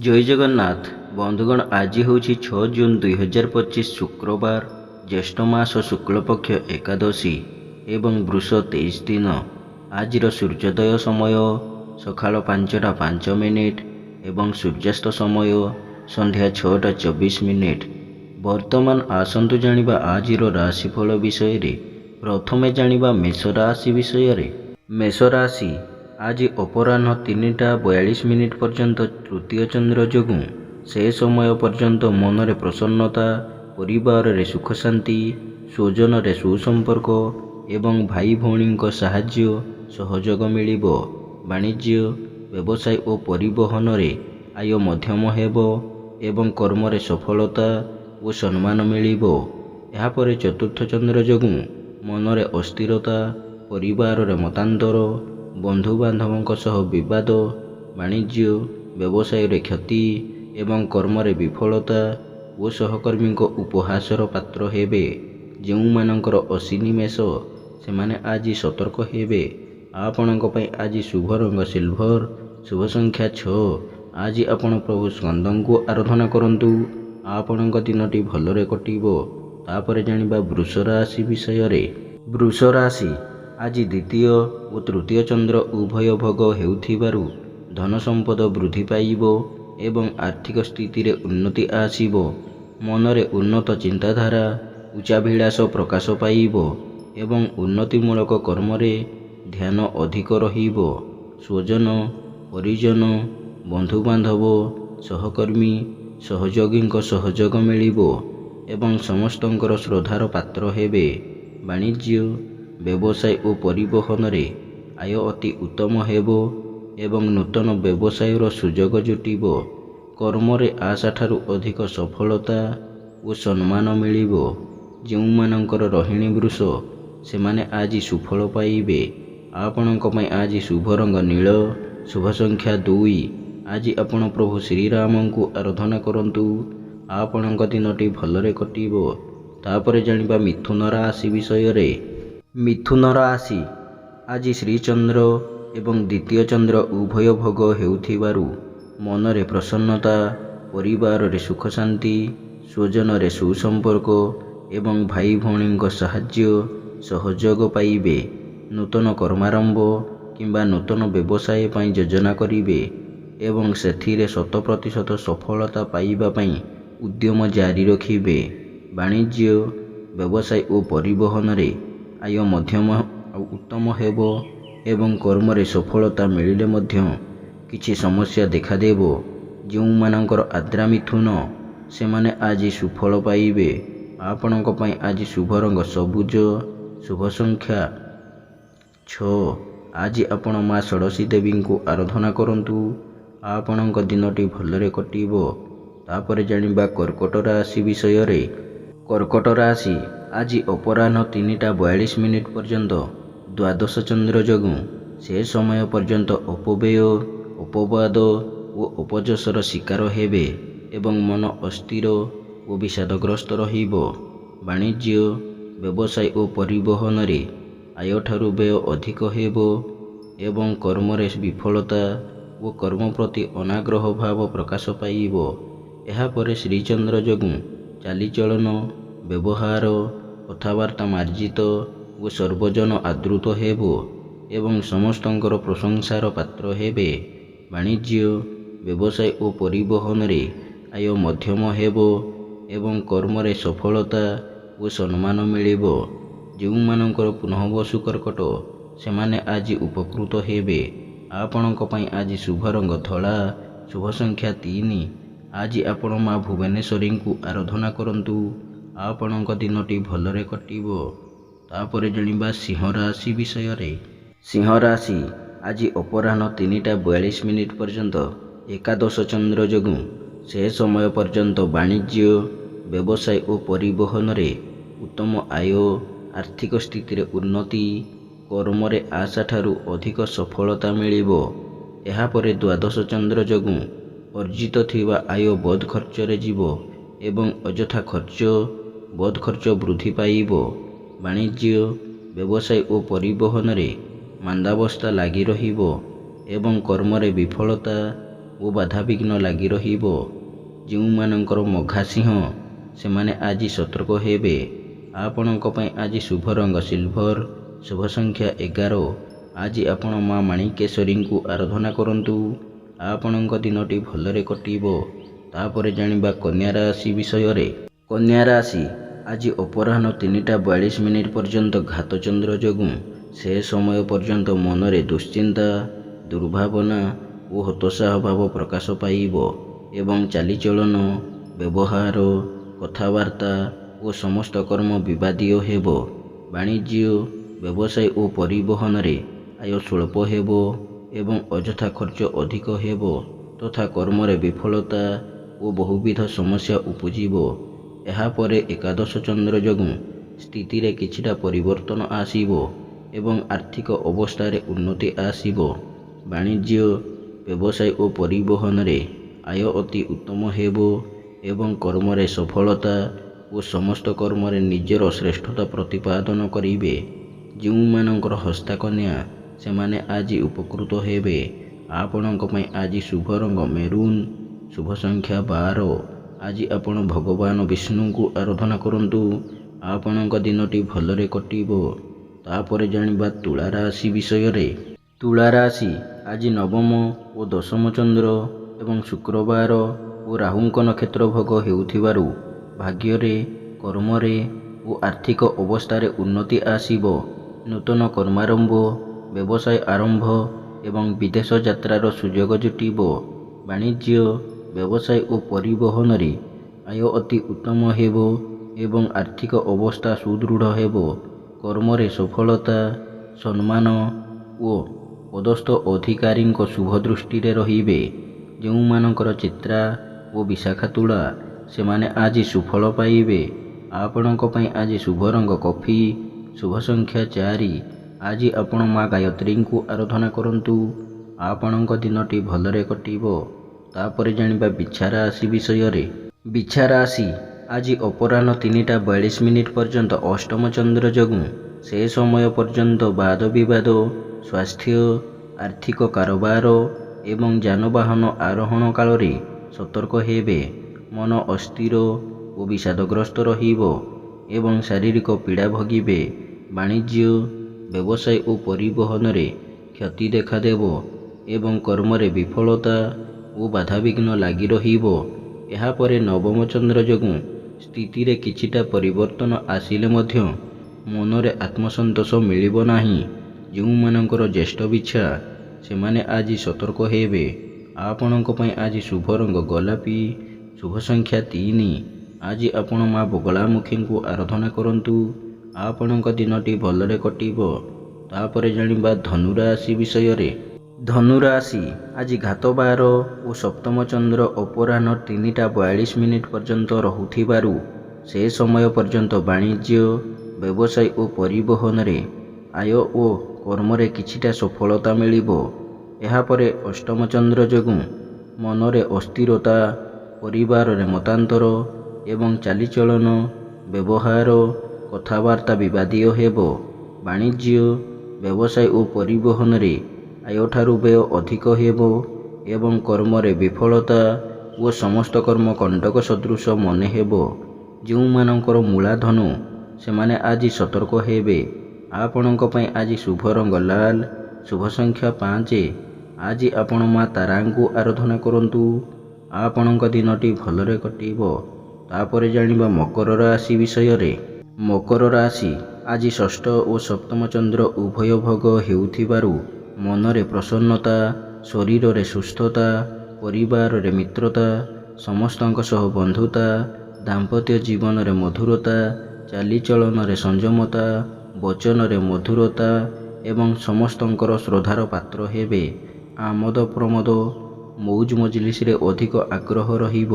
ଜୟ ଜଗନ୍ନାଥ ବନ୍ଧୁଗଣ, ଆଜି ହେଉଛି 6 ଜୁନ୍ 2025 ଶୁକ୍ରବାର, ଜ୍ୟେଷ୍ଠ ମାସ ଶୁକ୍ଳପକ୍ଷ ଏକାଦଶୀ ଏବଂ ବୃଷ 23 ଦିନ। ଆଜିର ସୂର୍ଯ୍ୟୋଦୟ ସମୟ ସକାଳ 5ଟା 5 ଏବଂ ସୂର୍ଯ୍ୟାସ୍ତ ସମୟ ସନ୍ଧ୍ୟା 6ଟା 24। ବର୍ତ୍ତମାନ ଆସନ୍ତୁ ଜାଣିବା ଆଜିର ରାଶିଫଳ ବିଷୟରେ। ପ୍ରଥମେ ଜାଣିବା ମେଷ ରାଶି ବିଷୟରେ। ମେଷ ରାଶି ଆଜି ଅପରାହ୍ନ 3ଟା 42 ପର୍ଯ୍ୟନ୍ତ ତୃତୀୟ ଚନ୍ଦ୍ର ଯୋଗୁଁ ସେ ସମୟ ପର୍ଯ୍ୟନ୍ତ ମନରେ ପ୍ରସନ୍ନତା, ପରିବାରରେ ସୁଖ ଶାନ୍ତି, ସ୍ୱଜନରେ ସୁସମ୍ପର୍କ ଏବଂ ଭାଇ ଭଉଣୀଙ୍କ ସାହାଯ୍ୟ ସହଯୋଗ ମିଳିବ। ବାଣିଜ୍ୟ, ବ୍ୟବସାୟ ଓ ପରିବହନରେ ଆୟ ମଧ୍ୟମ ହେବ ଏବଂ କର୍ମରେ ସଫଳତା ଓ ସମ୍ମାନ ମିଳିବ। ଏହାପରେ ଚତୁର୍ଥ ଚନ୍ଦ୍ର ଯୋଗୁଁ ମନରେ ଅସ୍ଥିରତା, ପରିବାରରେ ମତାନ୍ତର, ବନ୍ଧୁବାନ୍ଧବଙ୍କ ସହ ବିବାଦ, ବାଣିଜ୍ୟ ବ୍ୟବସାୟରେ କ୍ଷତି ଏବଂ କର୍ମରେ ବିଫଳତା ଓ ସହକର୍ମୀଙ୍କ ଉପହାସର ପାତ୍ର ହେବେ। ଯେଉଁମାନଙ୍କର ଅଶ୍ୱିନୀ ମେଷ, ସେମାନେ ଆଜି ସତର୍କ ହେବେ। ଆପଣଙ୍କ ପାଇଁ ଆଜି ଶୁଭ ରଙ୍ଗ ସିଲଭର, ଶୁଭ ସଂଖ୍ୟା 6। ଆଜି ଆପଣ ପ୍ରଭୁ ସ୍କନ୍ଦଙ୍କୁ ଆରାଧନା କରନ୍ତୁ। ଆପଣଙ୍କ ଦିନଟି ଭଲରେ କଟିବ। ତାପରେ ଜାଣିବା ବୃଷ ରାଶି ବିଷୟରେ। ବୃଷ ରାଶି ଆଜି ଦ୍ୱିତୀୟ ଓ ତୃତୀୟ ଚନ୍ଦ୍ର ଉଭୟ ଭୋଗ ହେଉଥିବାରୁ ଧନ ସମ୍ପଦ ବୃଦ୍ଧି ପାଇବ ଏବଂ ଆର୍ଥିକ ସ୍ଥିତିରେ ଉନ୍ନତି ଆସିବ। ମନରେ ଉନ୍ନତ ଚିନ୍ତାଧାରା, ଉଚ୍ଚାଭିଳାଷ ପ୍ରକାଶ ପାଇବ ଏବଂ ଉନ୍ନତିମୂଳକ କର୍ମରେ ଧ୍ୟାନ ଅଧିକ ରହିବ। ସ୍ୱଜନ, ପରିଜନ, ବନ୍ଧୁବାନ୍ଧବ, ସହକର୍ମୀ, ସହଯୋଗୀଙ୍କ ସହଯୋଗ ମିଳିବ ଏବଂ ସମସ୍ତଙ୍କର ଶ୍ରଦ୍ଧାର ପାତ୍ର ହେବେ। ବାଣିଜ୍ୟ, ବ୍ୟବସାୟ ଓ ପରିବହନରେ ଆୟ ଅତି ଉତ୍ତମ ହେବ ଏବଂ ନୂତନ ବ୍ୟବସାୟର ସୁଯୋଗ ଜୁଟିବ। କର୍ମରେ ଆଶାଠାରୁ ଅଧିକ ସଫଳତା ଓ ସମ୍ମାନ ମିଳିବ। ଯେଉଁମାନଙ୍କର ରୋହିଣୀ ବୃଷ, ସେମାନେ ଆଜି ସୁଫଳ ପାଇବେ। ଆପଣଙ୍କ ପାଇଁ ଆଜି ଶୁଭ ରଙ୍ଗ ନୀଳ, ଶୁଭ ସଂଖ୍ୟା 2। ଆଜି ଆପଣ ପ୍ରଭୁ ଶ୍ରୀରାମଙ୍କୁ ଆରାଧନା କରନ୍ତୁ। ଆପଣଙ୍କ ଦିନଟି ଭଲରେ କଟିବ। ତାପରେ ଜାଣିବା ମିଥୁନ ରାଶି ବିଷୟରେ। ମିଥୁନ ରାଶି ଆଜି ଶ୍ରୀଚନ୍ଦ୍ର ଏବଂ ଦ୍ୱିତୀୟ ଚନ୍ଦ୍ର ଉଭୟ ଭୋଗ ହେଉଥିବାରୁ ମନରେ ପ୍ରସନ୍ନତା, ପରିବାରରେ ସୁଖ ଶାନ୍ତି, ସ୍ୱଜନରେ ସୁସମ୍ପର୍କ ଏବଂ ଭାଇ ଭଉଣୀଙ୍କ ସାହାଯ୍ୟ ସହଯୋଗ ପାଇବେ। ନୂତନ କର୍ମାରମ୍ଭ କିମ୍ବା ନୂତନ ବ୍ୟବସାୟ ପାଇଁ ଯୋଜନା କରିବେ ଏବଂ ସେଥିରେ 100% ସଫଳତା ପାଇବା ପାଇଁ ଉଦ୍ୟମ ଜାରି ରଖିବେ। ବାଣିଜ୍ୟ, ବ୍ୟବସାୟ ଓ ପରିବହନରେ ଆୟ ମଧ୍ୟମ ଆଉ ଉତ୍ତମ ହେବ ଏବଂ କର୍ମରେ ସଫଳତା ମିଳିଲେ ମଧ୍ୟ କିଛି ସମସ୍ୟା ଦେଖାଦେବ। ଯେଉଁମାନଙ୍କର ଆଦ୍ରା ମିଥୁନ, ସେମାନେ ଆଜି ସୁଫଳ ପାଇବେ। ଆପଣଙ୍କ ପାଇଁ ଆଜି ଶୁଭ ରଙ୍ଗ ସବୁଜ, ଶୁଭ ସଂଖ୍ୟା 6। ଆଜି ଆପଣ ମା ଷୋଡ଼ଶୀ ଦେବୀଙ୍କୁ ଆରାଧନା କରନ୍ତୁ। ଆପଣଙ୍କ ଦିନଟି ଭଲରେ କଟିବ। ତାପରେ ଜାଣିବା କର୍କଟ ରାଶି ବିଷୟରେ। କର୍କଟ ରାଶି ଆଜି ଅପରାହ୍ନ 3ଟା 42 ପର୍ଯ୍ୟନ୍ତ ଦ୍ୱାଦଶ ଚନ୍ଦ୍ର ଯୋଗୁଁ ସେ ସମୟ ପର୍ଯ୍ୟନ୍ତ ଅପବ୍ୟୟ, ଅପବାଦ ଓ ଅପଯଶର ଶିକାର ହେବେ ଏବଂ ମନ ଅସ୍ଥିର ଓ ବିଷାଦଗ୍ରସ୍ତ ରହିବ। ବାଣିଜ୍ୟ, ବ୍ୟବସାୟ ଓ ପରିବହନରେ ଆୟଠାରୁ ବ୍ୟୟ ଅଧିକ ହେବ ଏବଂ କର୍ମରେ ବିଫଳତା ଓ କର୍ମ ପ୍ରତି ଅନାଗ୍ରହ ଭାବ ପ୍ରକାଶ ପାଇବ। ଏହାପରେ ଶ୍ରୀଚନ୍ଦ୍ର ଯୋଗୁଁ ଚାଲିଚଳନ, ବ୍ୟବହାର, କଥାବାର୍ତ୍ତା ମାର୍ଜିତ ଓ ସର୍ବଜନ ଆଦୃତ ହେବ ଏବଂ ସମସ୍ତଙ୍କର ପ୍ରଶଂସାର ପାତ୍ର ହେବେ। ବାଣିଜ୍ୟ, ବ୍ୟବସାୟ ଓ ପରିବହନରେ ଆୟ ମଧ୍ୟମ ହେବ ଏବଂ କର୍ମରେ ସଫଳତା ଓ ସମ୍ମାନ ମିଳିବ। ଯେଉଁମାନଙ୍କର ପୁନଃବସୁ କର୍କଟ, ସେମାନେ ଆଜି ଉପକୃତ ହେବେ। ଆପଣଙ୍କ ପାଇଁ ଆଜି ଶୁଭ ରଙ୍ଗ ଧଳା, ଶୁଭ ସଂଖ୍ୟା 3। ଆଜି ଆପଣ ମା ଭୁବନେଶ୍ୱରୀଙ୍କୁ ଆରାଧନା କରନ୍ତୁ। ଆପଣଙ୍କ ଦିନଟି ଭଲରେ କଟିବ। ତାପରେ ଜାଣିବା ସିଂହ ରାଶି ବିଷୟରେ। ସିଂହ ରାଶି ଆଜି ଅପରାହ୍ନ 3ଟା 42 ପର୍ଯ୍ୟନ୍ତ ଏକାଦଶ ଚନ୍ଦ୍ର ଯୋଗୁଁ ସେ ସମୟ ପର୍ଯ୍ୟନ୍ତ ବାଣିଜ୍ୟ, ବ୍ୟବସାୟ ଓ ପରିବହନରେ ଉତ୍ତମ ଆୟ, ଆର୍ଥିକ ସ୍ଥିତିରେ ଉନ୍ନତି, କର୍ମରେ ଆଶାଠାରୁ ଅଧିକ ସଫଳତା ମିଳିବ। ଏହାପରେ ଦ୍ୱାଦଶ ଚନ୍ଦ୍ର ଯୋଗୁଁ ଅର୍ଜିତ ଥିବା ଆୟ ବୋଧ ଖର୍ଚ୍ଚରେ ଯିବ ଏବଂ ଅଯଥା ଖର୍ଚ୍ଚ, ବୋଧ ଖର୍ଚ୍ଚ ବୃଦ୍ଧି ପାଇବ। ବାଣିଜ୍ୟ, ବ୍ୟବସାୟ ଓ ପରିବହନରେ ମାନ୍ଦାବସ୍ଥା ଲାଗି ରହିବ ଏବଂ କର୍ମରେ ବିଫଳତା ଓ ଓ ବାଧାବିଘ୍ନ ଲାଗି ରହିବ। ଯେଉଁମାନଙ୍କର ମଘା ସିଂହ ସେମାନେ ଆଜି ସତର୍କ ହେବେ। ଆପଣଙ୍କ ପାଇଁ ଆଜି ଶୁଭ ରଙ୍ଗ ସିଲଭର, ଶୁଭ ସଂଖ୍ୟା 11। ଆଜି ଆପଣ ମା ମାଣିକେଶ୍ୱରୀଙ୍କୁ ଆରାଧନା କରନ୍ତୁ। ଆପଣଙ୍କ ଦିନଟି ଭଲରେ କଟିବ। ତାପରେ ଜାଣିବା କନ୍ୟା ରାଶି ବିଷୟରେ। କନ୍ୟା ରାଶି ଆଜି ଅପରାହ୍ନ 3ଟା 42 ପର୍ଯ୍ୟନ୍ତ ଘାତଚନ୍ଦ୍ର ଯୋଗୁଁ ସେ ସମୟ ପର୍ଯ୍ୟନ୍ତ ମନରେ ଦୁଶ୍ଚିନ୍ତା, ଦୁର୍ଭାବନା ଓ ହତୋତ୍ସାହ ଭାବ ପ୍ରକାଶ ପାଇବ ଏବଂ ଚାଲିଚଳନ, ବ୍ୟବହାର, କଥାବାର୍ତ୍ତା ଓ ସମସ୍ତ କର୍ମ ବିବାଦୀୟ ହେବ। ବାଣିଜ୍ୟ, ବ୍ୟବସାୟ ଓ ପରିବହନରେ ଆୟ ସ୍ୱଳ୍ପ ହେବ ଏବଂ ଅଯଥା ଖର୍ଚ୍ଚ ଅଧିକ ହେବ ତଥା କର୍ମରେ ବିଫଳତା ଓ ବହୁବିଧ ସମସ୍ୟା ଉପୁଜିବ। ଏହାପରେ ଏକାଦଶ ଚନ୍ଦ୍ର ଯୋଗୁଁ ସ୍ଥିତିରେ କିଛିଟା ପରିବର୍ତ୍ତନ ଆସିବ ଏବଂ ଆର୍ଥିକ ଅବସ୍ଥାରେ ଉନ୍ନତି ଆସିବ। ବାଣିଜ୍ୟ, ବ୍ୟବସାୟ ଓ ପରିବହନରେ ଆୟ ଅତି ଉତ୍ତମ ହେବ ଏବଂ କର୍ମରେ ସଫଳତା ଓ ସମସ୍ତ କର୍ମରେ ନିଜର ଶ୍ରେଷ୍ଠତା ପ୍ରତିପାଦନ କରିବେ। ଯେଉଁମାନଙ୍କର ହସ୍ତାକନ୍ୟା ସେମାନେ ଆଜି ଉପକୃତ ହେବେ। ଆପଣଙ୍କ ପାଇଁ ଆଜି ଶୁଭ ରଙ୍ଗ ମେରୁନ୍, ଶୁଭ ସଂଖ୍ୟା 12। ଆଜି ଆପଣ ଭଗବାନ ବିଷ୍ଣୁଙ୍କୁ ଆରାଧନା କରନ୍ତୁ। ଆପଣଙ୍କ ଦିନଟି ଭଲରେ କଟିବ। ତାପରେ ଜାଣିବା ତୁଳା ରାଶି ବିଷୟରେ। ତୁଳା ରାଶି ଆଜି ନବମ ଓ ଦଶମ ଚନ୍ଦ୍ର ଏବଂ ଶୁକ୍ରବାର ଓ ରାହୁଙ୍କ ନକ୍ଷତ୍ର ଭୋଗ ହେଉଥିବାରୁ ଭାଗ୍ୟରେ, କର୍ମରେ ଓ ଆର୍ଥିକ ଅବସ୍ଥାରେ ଉନ୍ନତି ଆସିବ। ନୂତନ କର୍ମାରମ୍ଭ, ବ୍ୟବସାୟ ଆରମ୍ଭ ଏବଂ ବିଦେଶ ଯାତ୍ରାର ସୁଯୋଗ ଜୁଟିବ। ବାଣିଜ୍ୟ, ବ୍ୟବସାୟ ଓ ପରିବହନରେ ଆୟ ଅତି ଉତ୍ତମ ହେବ ଏବଂ ଆର୍ଥିକ ଅବସ୍ଥା ସୁଦୃଢ଼ ହେବ। କର୍ମରେ ସଫଳତା, ସମ୍ମାନ ଓ ପଦସ୍ଥ ଅଧିକାରୀଙ୍କ ଶୁଭ ଦୃଷ୍ଟିରେ ରହିବେ। ଯେଉଁମାନଙ୍କର ଚିତ୍ରା ଓ ବିଶାଖା ତୁଳା ସେମାନେ ଆଜି ସୁଫଳ ପାଇବେ। ଆପଣଙ୍କ ପାଇଁ ଆଜି ଶୁଭ ରଙ୍ଗ କଫି, ଶୁଭ ସଂଖ୍ୟା 4। ଆଜି ଆପଣ ମା ଗାୟତ୍ରୀଙ୍କୁ ଆରାଧନା କରନ୍ତୁ। ଆପଣଙ୍କ ଦିନଟି ଭଲରେ କଟିବ। ତାପରେ ଜାଣିବା ବିଛା ରାଶି ବିଷୟରେ। ବିଛା ରାଶି ଆଜି ଅପରାହ୍ନ 3ଟା 42 ପର୍ଯ୍ୟନ୍ତ ଅଷ୍ଟମ ଚନ୍ଦ୍ର ଯୋଗୁଁ ସେ ସମୟ ପର୍ଯ୍ୟନ୍ତ ବାଦ ବିବାଦ, ସ୍ୱାସ୍ଥ୍ୟ, ଆର୍ଥିକ କାରବାର ଏବଂ ଯାନବାହନ ଆରୋହଣ କାଳରେ ସତର୍କ ହେବେ। ମନ ଅସ୍ଥିର ଓ ବିଷାଦଗ୍ରସ୍ତ ରହିବ ଏବଂ ଶାରୀରିକ ପୀଡ଼ା ଭୋଗିବେ। ବାଣିଜ୍ୟ, ବ୍ୟବସାୟ ଓ ପରିବହନରେ କ୍ଷତି ଦେଖାଦେବ ଏବଂ କର୍ମରେ ବିଫଳତା ଓ ବାଧାବିଘ୍ନ ଲାଗି ରହିବ। ଏହାପରେ ନବମ ଚନ୍ଦ୍ର ଯୋଗୁଁ ସ୍ଥିତିରେ କିଛିଟା ପରିବର୍ତ୍ତନ ଆସିଲେ ମଧ୍ୟ ମନରେ ଆତ୍ମସନ୍ତୋଷ ମିଳିବ ନାହିଁ। ଯେଉଁମାନଙ୍କର ଜ୍ୟେଷ୍ଠ ବିଛା ସେମାନେ ଆଜି ସତର୍କ ହେବେ। ଆପଣଙ୍କ ପାଇଁ ଆଜି ଶୁଭ ରଙ୍ଗ ଗୋଲାପୀ, ଶୁଭ ସଂଖ୍ୟା 3। ଆଜି ଆପଣ ମା ବଗଳାମୁଖୀଙ୍କୁ ଆରାଧନା କରନ୍ତୁ। ଆପଣଙ୍କ ଦିନଟି ଭଲରେ କଟିବ। ତାପରେ ଜାଣିବା ଧନୁ ରାଶି ବିଷୟରେ। ଧନୁ ରାଶି ଆଜି ଘାତବାର ଓ ସପ୍ତମ ଚନ୍ଦ୍ର ଅପରାହ୍ନ 3ଟା 42 ପର୍ଯ୍ୟନ୍ତ ରହୁଥିବାରୁ ସେ ସମୟ ପର୍ଯ୍ୟନ୍ତ ବାଣିଜ୍ୟ, ବ୍ୟବସାୟ ଓ ପରିବହନରେ ଆୟ ଓ କର୍ମରେ କିଛିଟା ସଫଳତା ମିଳିବ। ଏହାପରେ ଅଷ୍ଟମ ଚନ୍ଦ୍ର ଯୋଗୁଁ ମନରେ ଅସ୍ଥିରତା, ପରିବାରରେ ମତାନ୍ତର ଏବଂ ଚାଲିଚଳନ, ବ୍ୟବହାର, କଥାବାର୍ତ୍ତା ବିବାଦୀୟ ହେବ। ବାଣିଜ୍ୟ, ବ୍ୟବସାୟ ଓ ପରିବହନରେ ଆୟଠାରୁ ବ୍ୟୟ ଅଧିକ ହେବ ଏବଂ କର୍ମରେ ବିଫଳତା ଓ ସମସ୍ତ କର୍ମ କଣ୍ଟକ ସଦୃଶ ମନେ ହେବ। ଯେଉଁମାନଙ୍କର ମୂଳାଧନ ସେମାନେ ଆଜି ସତର୍କ ହେବେ। ଆପଣଙ୍କ ପାଇଁ ଆଜି ଶୁଭ ରଙ୍ଗ ଲାଲ, ଶୁଭ ସଂଖ୍ୟା 5। ଆଜି ଆପଣ ମା ତାରାଙ୍କୁ ଆରାଧନା କରନ୍ତୁ। ଆପଣଙ୍କ ଦିନଟି ଭଲରେ କଟିବ। ତାପରେ ଜାଣିବା ମକର ରାଶି ବିଷୟରେ। ମକର ରାଶି ଆଜି ଷଷ୍ଠ ଓ ସପ୍ତମ ଚନ୍ଦ୍ର ଉଭୟ ଭୋଗ ହେଉଥିବାରୁ ମନରେ ପ୍ରସନ୍ନତା, ଶରୀରରେ ସୁସ୍ଥତା, ପରିବାରରେ ମିତ୍ରତା, ସମସ୍ତଙ୍କ ସହ ବନ୍ଧୁତା, ଦାମ୍ପତ୍ୟ ଜୀବନରେ ମଧୁରତା, ଚାଲିଚଳନରେ ସଂଯମତା, ବଚନରେ ମଧୁରତା ଏବଂ ସମସ୍ତଙ୍କର ଶ୍ରଦ୍ଧାର ପାତ୍ର ହେବେ। ଆମୋଦ ପ୍ରମୋଦ, ମୌଜ ମଜଲିସରେ ଅଧିକ ଆଗ୍ରହ ରହିବ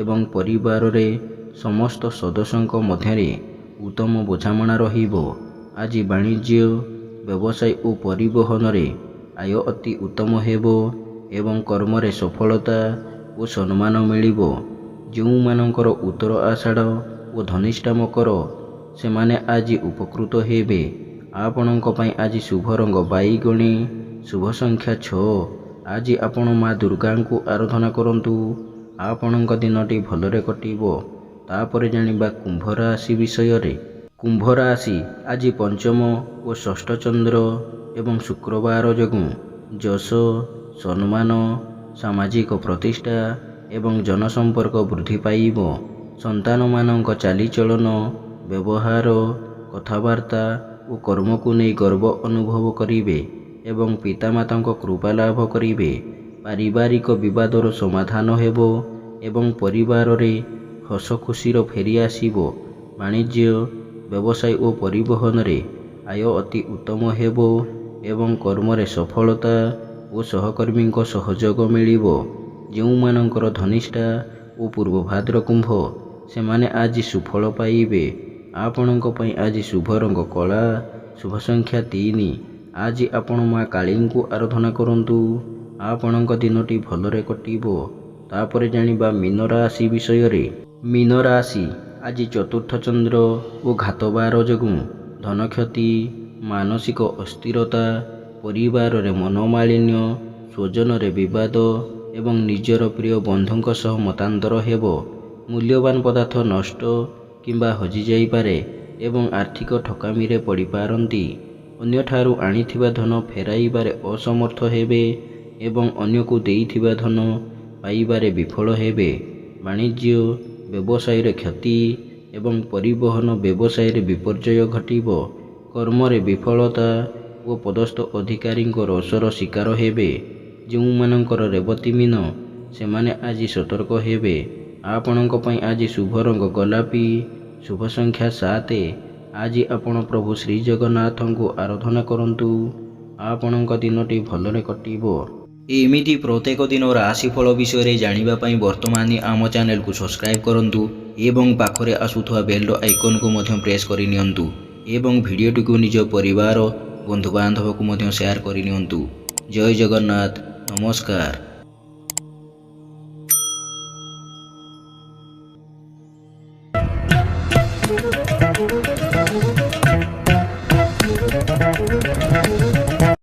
ଏବଂ ପରିବାରରେ ସମସ୍ତ ସଦସ୍ୟଙ୍କ ମଧ୍ୟରେ ଉତ୍ତମ ବୁଝାମଣା ରହିବ। ଆଜି ବାଣିଜ୍ୟ, ବ୍ୟବସାୟ ଓ ପରିବହନରେ ଆୟ ଅତି ଉତ୍ତମ ହେବ ଏବଂ କର୍ମରେ ସଫଳତା ଓ ସମ୍ମାନ ମିଳିବ। ଯେଉଁମାନଙ୍କର ଉତ୍ତର ଆଷାଢ଼ ଓ ଧନିଷ୍ଠା ମକର ସେମାନେ ଆଜି ଉପକୃତ ହେବେ। ଆପଣଙ୍କ ପାଇଁ ଆଜି ଶୁଭ ରଙ୍ଗ ବାଇଗଣୀ, ଶୁଭ ସଂଖ୍ୟା 6। ଆଜି ଆପଣ ମା ଦୁର୍ଗାଙ୍କୁ ଆରାଧନା କରନ୍ତୁ। ଆପଣଙ୍କ ଦିନଟି ଭଲରେ କଟିବ। ତାପରେ ଜାଣିବା କୁମ୍ଭ ରାଶି ବିଷୟରେ। କୁମ୍ଭ ରାଶି ଆଜି ପଞ୍ଚମ ଓ ଷଷ୍ଠ ଚନ୍ଦ୍ର ଏବଂ ଶୁକ୍ରବାର ଯୋଗୁଁ ଯଶ, ସମ୍ମାନ, ସାମାଜିକ ପ୍ରତିଷ୍ଠା ଏବଂ ଜନସମ୍ପର୍କ ବୃଦ୍ଧି ପାଇବ। ସନ୍ତାନମାନଙ୍କ ଚାଲିଚଳନ, ବ୍ୟବହାର, କଥାବାର୍ତ୍ତା ଓ କର୍ମକୁ ନେଇ ଗର୍ବ ଅନୁଭବ କରିବେ ଏବଂ ପିତାମାତାଙ୍କ କୃପା ଲାଭ କରିବେ। ପାରିବାରିକ ବିବାଦର ସମାଧାନ ହେବ ଏବଂ ପରିବାରରେ ହସ ଖୁସିର ଫେରି ଆସିବ। ବାଣିଜ୍ୟ, ବ୍ୟବସାୟ ଓ ପରିବହନରେ ଆୟ ଅତି ଉତ୍ତମ ହେବ ଏବଂ କର୍ମରେ ସଫଳତା ଓ ସହକର୍ମୀଙ୍କ ସହଯୋଗ ମିଳିବ। ଯେଉଁମାନଙ୍କର ଧନିଷ୍ଠା ଓ ପୂର୍ବଭାଦ୍ର କୁମ୍ଭ, ସେମାନେ ଆଜି ସୁଫଳ ପାଇବେ। ଆପଣଙ୍କ ପାଇଁ ଆଜି ଶୁଭ ରଙ୍ଗ କଳା, ଶୁଭ ସଂଖ୍ୟା 3। ଆଜି ଆପଣ ମା କାଳୀଙ୍କୁ ଆରାଧନା କରନ୍ତୁ। ଆପଣଙ୍କ ଦିନଟି ଭଲରେ କଟିବ। ତାପରେ ଜାଣିବା ମୀନ ରାଶି ବିଷୟରେ। ମୀନ ରାଶି ଆଜି ଚତୁର୍ଥ ଚନ୍ଦ୍ର ଓ ଘାତବାର ଯୋଗୁଁ ଧନକ୍ଷତି, ମାନସିକ ଅସ୍ଥିରତା, ପରିବାରରେ ମନୋମାଳିନ୍ୟ, ସ୍ୱଜନରେ ବିବାଦ ଏବଂ ନିଜର ପ୍ରିୟ ବନ୍ଧୁଙ୍କ ସହ ମତାନ୍ତର ହେବ। ମୂଲ୍ୟବାନ ପଦାର୍ଥ ନଷ୍ଟ କିମ୍ବା ହଜିଯାଇପାରେ ଏବଂ ଆର୍ଥିକ ଠକାମିରେ ପଡ଼ିପାରନ୍ତି। ଅନ୍ୟଠାରୁ ଆଣିଥିବା ଧନ ଫେରାଇବାରେ ଅସମର୍ଥ ହେବେ ଏବଂ ଅନ୍ୟକୁ ଦେଇଥିବା ଧନ ପାଇବାରେ ବିଫଳ ହେବେ। ବାଣିଜ୍ୟ, ବ୍ୟବସାୟରେ କ୍ଷତି ଏବଂ ପରିବହନ ବ୍ୟବସାୟରେ ବିପର୍ଯ୍ୟୟ ଘଟିବ। କର୍ମରେ ବିଫଳତା ଓ ପଦସ୍ଥ ଅଧିକାରୀଙ୍କ ରୋଷର ଶିକାର ହେବେ। ଯେଉଁମାନଙ୍କର ରେବତୀ ମୀନ, ସେମାନେ ଆଜି ସତର୍କ ହେବେ। ଆପଣଙ୍କ ପାଇଁ ଆଜି ଶୁଭ ରଙ୍ଗ ଗୋଲାପୀ, ଶୁଭ ସଂଖ୍ୟା 7। ଆଜି ଆପଣ ପ୍ରଭୁ ଶ୍ରୀଜଗନ୍ନାଥଙ୍କୁ ଆରାଧନା କରନ୍ତୁ। ଆପଣଙ୍କ ଦିନଟି ଭଲରେ କଟିବ। ଏମିତି ପ୍ରତ୍ୟେକ ଦିନ ରାଶିଫଳ ବିଷୟରେ ଜାଣିବା ପାଇଁ ବର୍ତ୍ତମାନ ଆମ ଚ୍ୟାନେଲକୁ ସବସ୍କ୍ରାଇବ୍ କରନ୍ତୁ ଏବଂ ପାଖରେ ଆସୁଥିବା ବେଲ୍ର ଆଇକନ୍କୁ ମଧ୍ୟ ପ୍ରେସ୍ କରିନିଅନ୍ତୁ ଏବଂ ଭିଡ଼ିଓଟିକୁ ନିଜ ପରିବାର, ବନ୍ଧୁବାନ୍ଧବକୁ ମଧ୍ୟ ସେୟାର କରିନିଅନ୍ତୁ। ଜୟ ଜଗନ୍ନାଥ। ନମସ୍କାର।